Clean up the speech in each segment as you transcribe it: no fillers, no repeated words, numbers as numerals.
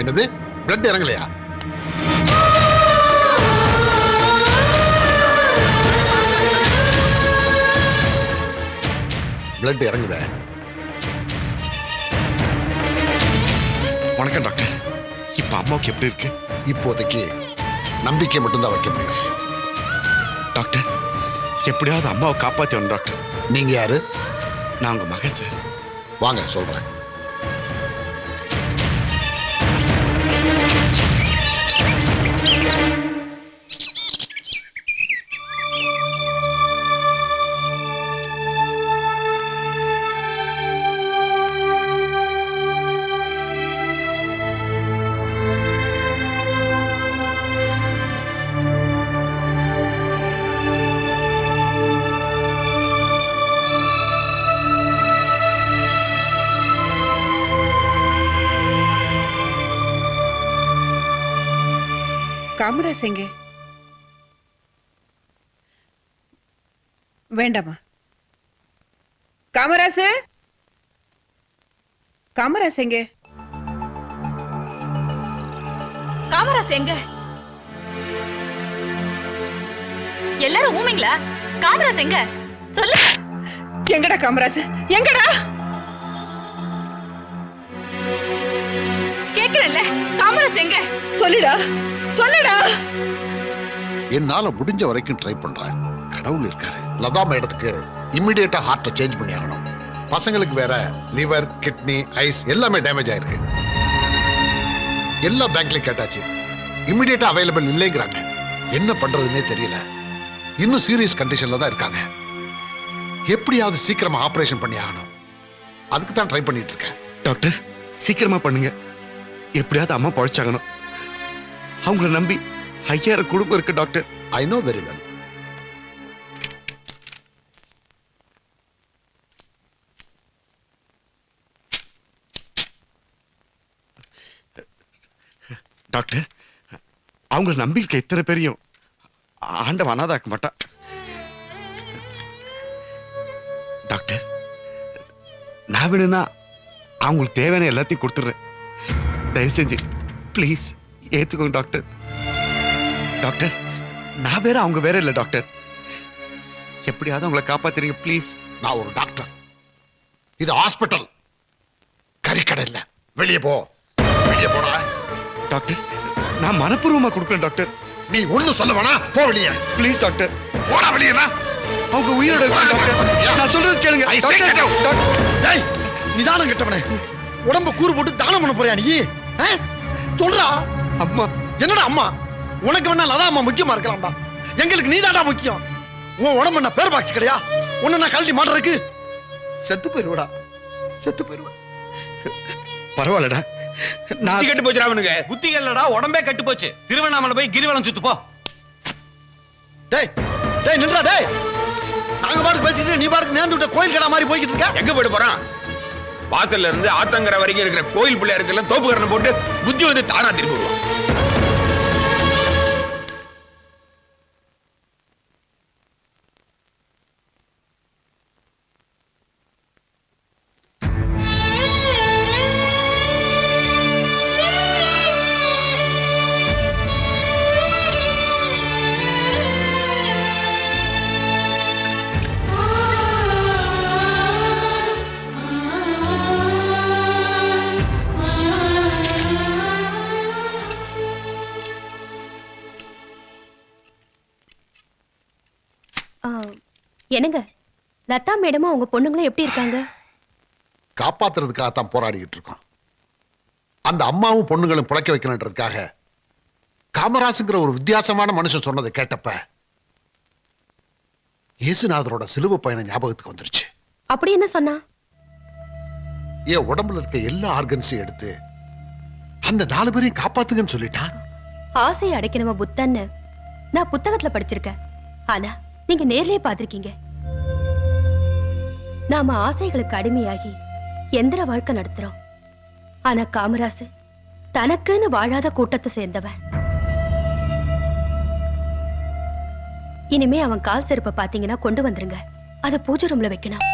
என்னது blood இறங்கலையா? Blood இறங்குதே. வணக்கம் doctor. இப்ப அம்மாவுக்கு எப்படி இருக்கு? இப்போதைக்கு நம்பிக்கை மட்டும்தான் வைக்க முடியும். டாக்டர், எப்படியாவது அம்மாவை காப்பாற்றணும் டாக்டர். நீங்க யாரு? நான் உங்க மகன் சார். வாங்க சொல்றேன். காமராஜ் எங்க? வேண்டாமா? காமராஜ், காமராஜ் எங்க? காமராஜ் எங்க? எல்லாரும் ஊமைங்களா? காமராஜ் எங்க? சொல்லு. எங்கடா காமராஜ்? எங்கடா? கேக்குறல்ல, காமராஜ் எங்க? சொல்லுடா, சொல்லுடா. என்னால முடிஞ்ச வரைக்கும் ட்ரை பண்றேன். கடவுள் இருக்காரு. லதா மேடத்துக்கு இம்மிடியேட்டா ஹார்ட்டை சேஞ்ச் பண்ணி ஆகணும். பசங்களுக்கு வேற லிவர், கிட்னி, ஐஸ் எல்லாமே டேமேஜ் ஆயிருக்கு. எல்லா பேங்க்லயும் கேட்டாச்சு, இம்மிடியேட்டா அவைலபிள் இல்லைங்கிறாங்க. என்ன பண்றதுன்னே தெரியல. இன்னும் சீரியஸ் கண்டிஷன்ல தான் இருக்காங்க. எப்படியாவது சீக்கிரமா ஆபரேஷன் பண்ணி ஆகணும். அதுக்கு தான் ட்ரை பண்ணிட்டு இருக்கேன். டாக்டர், சீக்கிரமா பண்ணுங்க. எப்படியாவது அம்மா பழைச்சாகணும். அவங்கள நம்பி 5000 குடும்பம் இருக்கு doctor. I know very well. Doctor, அவங்கள நம்பி இருக்க இத்தனை பேரையும் ஆண்டவன் அனாதாக்க மாட்டான். டாக்டர், நான் வேணும்னா அவங்களுக்கு தேவையான எல்லாத்தையும் கொடுத்துடுறேன். தயவு செஞ்சு ப்ளீஸ் ஏத்துக்கோங்க டாக்டர். டாக்டர், நான் வேற அவங்க வேற இல்ல டாக்டர். எப்படியாவது அவங்களை காப்பாத்துறீங்க ப்ளீஸ். நான் ஒரு டாக்டர், இது ஹாஸ்பிட்டல், கறிக்கடை இல்ல. வெளியே போ, வெளியே போடா. டாக்டர், நான் மனப்பூர்வமா கொடுக்குறேன் டாக்டர். நீ ஒண்ணு சொல்ல வேணா, போ வெளியே. ப்ளீஸ் டாக்டர், போடா வெளியேனா. அவங்க உயிரோட இருக்காங்க டாக்டர். நான் சொல்றது கேளுங்க டாக்டர். டாக்டர், டேய், நிதானம் கெட்டவனே. உடம்ப கூறு போட்டு தானம் பண்ண போறியா நீ? சொல்றா. அம்மா. என்னடா அம்மா? உனக்கு வேணா லதா அம்மா முக்கியமா இருக்கலாம்டா. எங்களுக்கு நீதாடா முக்கியம். உன் உடம்பு என்ன பேர் பாக்ஸ் கிடையா? உன்னை நான் கழட்டி மாட்டுறதுக்கு செத்து போயிருவடா, செத்து போயிருவேன். பரவாயில்லடா. நான் கெட்டு போச்சுடா அவனுக்கு. புத்தி இல்லடா, உடம்பே கெட்டு போச்சு. திருவண்ணாமலை போய் கிரிவலம் சுத்து போ. டேய் டேய் நின்றா டேய். நாங்க பாட்டுக்கு பேசிக்கிட்டு நீ பாட்டுக்கு நேர்ந்து விட்ட கோயில் கடை மாதிரி போய்கிட்டு இருக்க. எங்க போயிட்டு போறான்? வாசல்ல இருந்து ஆத்தங்கர வரைக்கும் இருக்கிற கோயில் பிள்ளையாருக்கெல்லாம் தோப்புக்கரணை போட்டு புத்தி வந்து தானா திரும்பி வருவான். என்னங்க, லதா மேடமும் அவங்க பொண்ணுங்களும் எப்படி இருக்காங்க? காப்பாத்துறதுக்காக தான் போராடிக்கிட்டு இருக்கோம். அந்த அம்மாவும் பொண்ணுங்களும் பிழைக்க வைக்கணுன்றதுக்காக காமராசுங்கிற ஒரு வித்தியாசமான மனுஷன் சொன்னதை கேட்டப்ப இயேசுநாதரோட சிலுவை பயணம் ஞாபகத்துக்கு வந்துருச்சு. அப்படி என்ன சொன்னா? என் உடம்புல இருக்க எல்லா ஆர்கன்ஸையும் எடுத்து அந்த 4 பேரையும் காப்பாத்துங்கன்னு சொல்லிட்டான். ஆசையை அடைக்கணுமா புத்தன்னு நான் புத்தகத்துல படிச்சிருக்கேன். ஆனா நீங்க நேர்லயே பாத்திருக்கீங்க. நாம ஆசைகளுக்கு அடிமையாகி எந்திர வாழ்க்கை நடத்துறோம். ஆனா காமராசு தனக்குன்னு வாழாத கூட்டத்தை சேர்ந்தவன். இனிமே அவன் கால் செருப்பை பாத்தீங்கன்னா கொண்டு வந்துருங்க. அத பூஜை ரூம்ல வைக்கணும்.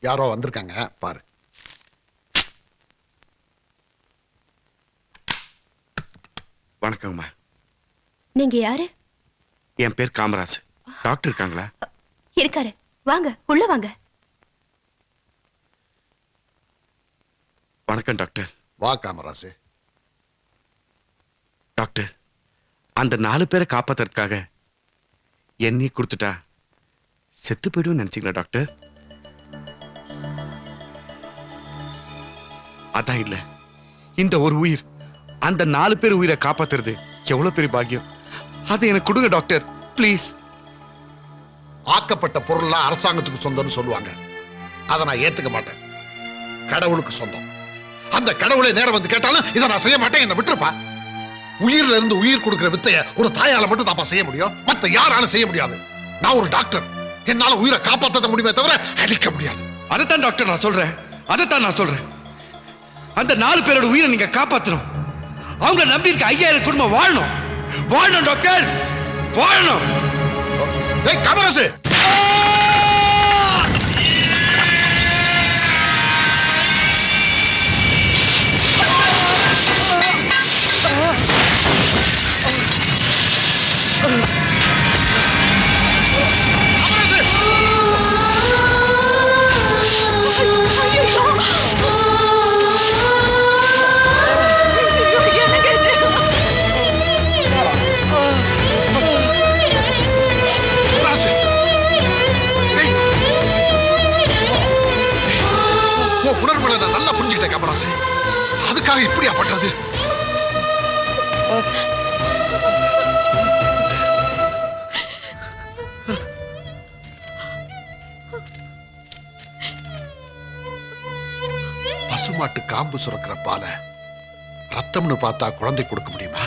யாரோ வந்திருக்காங்க பாரு. வணக்கம்மா. நீங்க யாரு? என் பேர் காமராஜ். டாக்டர் இருக்காங்களா? இருக்காரு. வாங்க, உள்ள வாங்க. வணக்கம் டாக்டர். வா காமராசு. டாக்டர், அந்த 4 பேரை காப்பாத்துறதுக்காக என்னையே கொடுத்துட்டா செத்து போயிடும் நினைச்சீங்களா டாக்டர்? அதான் இல்ல, இந்த ஒரு உயிர், அந்த 4 பேர் உயிரை காப்பாத்துறது எவ்வளவு பெரிய பாக்கியம். அதை எனக்கு கொடுங்க டாக்டர், ப்ளீஸ். ஆக்கப்பட்ட பொருள்லாம் அரசாங்கத்துக்கு சொந்தம்னு சொல்லுவாங்க. அதை நான் ஏத்துக்க மாட்டேன். கடவுளுக்கு சொந்தம். அந்த கடவுளை நேரம் வந்து கேட்டாலும் இதை நான் செய்ய மாட்டேன், என்ன விட்டுருப்பா. உயிர்ல இருந்து உயிர் கொடுக்கிற வித்தைய ஒரு தாயால மட்டும் தாப்பா செய்ய முடியும், மத்த யாராலும் செய்ய முடியாது. நான் ஒரு டாக்டர், என்னால உயிரை காப்பாற்ற முடியுமே தவிர அழிக்க முடியாது. அதைத்தான் டாக்டர் நான் சொல்றேன், அதைத்தான் நான் சொல்றேன். அந்த 4 பேரோட உயிரை நீங்க காப்பாத்தணும். அவங்க நம்பி இருக்க 5000 குடும்பம் வாழணும். வாழணும் டாக்டர், வாழணும். ஏய் காமராசு, உணர்வுகளை நான் நல்லா புரிஞ்சுக்கிட்டேன் காமராசு. அதுக்காக இப்படியா பண்றது? பசுமாட்டு காம்பு சுரக்கிற பாலை ரத்தம்னு பார்த்தா குழந்தை கொடுக்க முடியுமா?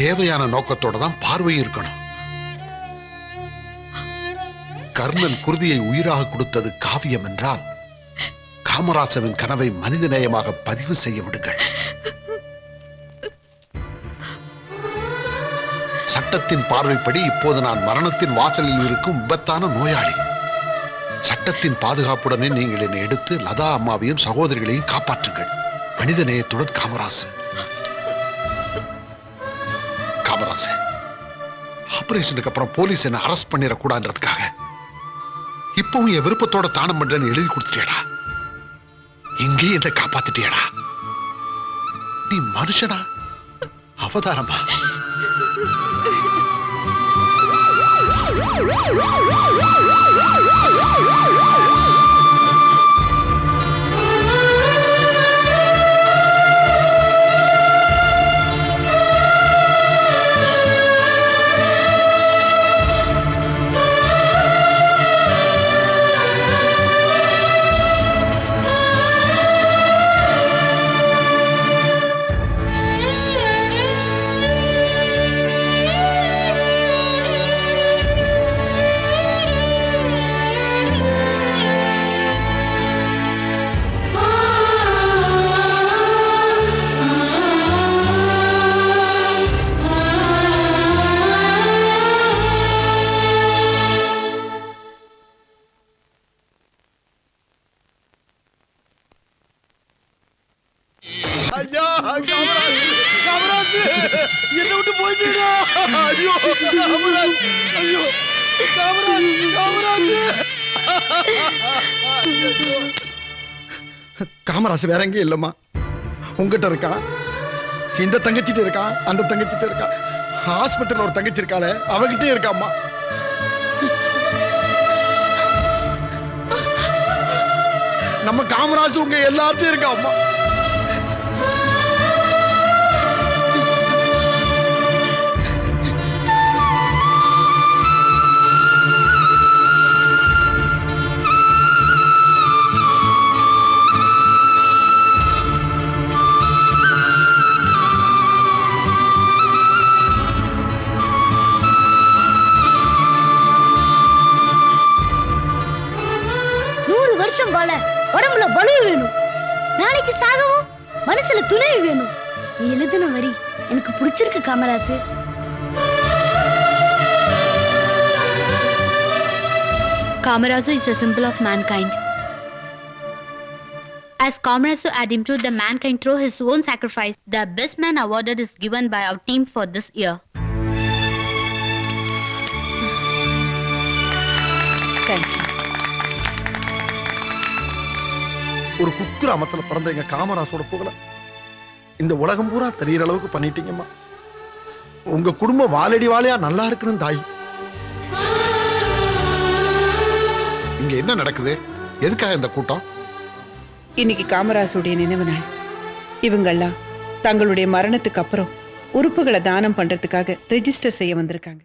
தேவையான நோக்கத்தோட தான் பார்வையும் இருக்கணும். கர்ணன் குருதியை உயிராக கொடுத்தது காவியம் என்றால் காமராசவின் கனவை மனிதநேயமாக பதிவு செய்ய விடுங்கள். சட்டத்தின் பார்வைப்படி இப்போது நான் மரணத்தின் வாசலில் இருக்கும் விபத்தான நோயாளி. சட்டத்தின் பாதுகாப்புடனே நீங்கள் என்னை எடுத்து லதா அம்மாவையும் சகோதரிகளையும் காப்பாற்றுங்கள். மனித நேயத்துடன் காமராசு. காமராசு, ஆபரேஷனுக்கு அப்புறம் போலீஸ் என்ன அரெஸ்ட் பண்ணிடக்கூடாதுன்றதுக்காக இப்பவும் என் விருப்பத்தோட தானம் பண்றேன்னு எழுதி கொடுத்துட்டியடா. இங்கே என்னை காப்பாத்திட்டியடா. நீ மனுஷனா அவதாரமா? ஐயா காமராஜ், காமராஜ் என்ன விட்டு போயிட்டீங்களா? ஐயோ காமராஜ், ஐயோ காமராஜ், காமராஜ். காமராஜ் வேற எங்கேயும் இல்லம்மா, உங்ககிட்ட இருக்கா. இந்த தங்கச்சிட்டு இருக்கா, அந்த தங்கச்சிட்டு இருக்கா. ஹாஸ்பிட்டல் ஒரு தங்கச்சி இருக்காளே, அவகிட்டே இருக்காம்மா. நம்ம காமராஜ் உங்க எல்லாத்தையும் இருக்கா அம்மா. வாழ உடம்புல பலு வேணும். நாளைக்கு சாகவும் மனசுல துணைவு வேணும். நீ எழுதின வரி எனக்கு பிடிச்சிருக்கு Kamarasu. Kamarazu is a symbol of mankind. As Kamarasu had improved the mankind through his own sacrifice, the Best Man awarded is given by our team for this year. Thank you. ஒரு குக்கிராமத்துல பிறந்த எங்க காமராசோட புகழ இந்த உலகம் பூரா தெரியற அளவுக்கு பண்ணிட்டீங்கம்மா. உங்க குடும்பம் வாழடி வாழையா நல்லா இருக்கணும் தாய். இங்க என்ன நடக்குது? எதுக்காக இந்த கூட்டம்? இன்னைக்கு காமராசுடைய நினைவு நாள். இவங்கெல்லாம் தங்களுடைய மரணத்துக்கு அப்புறம் உறுப்புகளை தானம் பண்றதுக்காக ரெஜிஸ்டர் செய்ய வந்திருக்காங்க.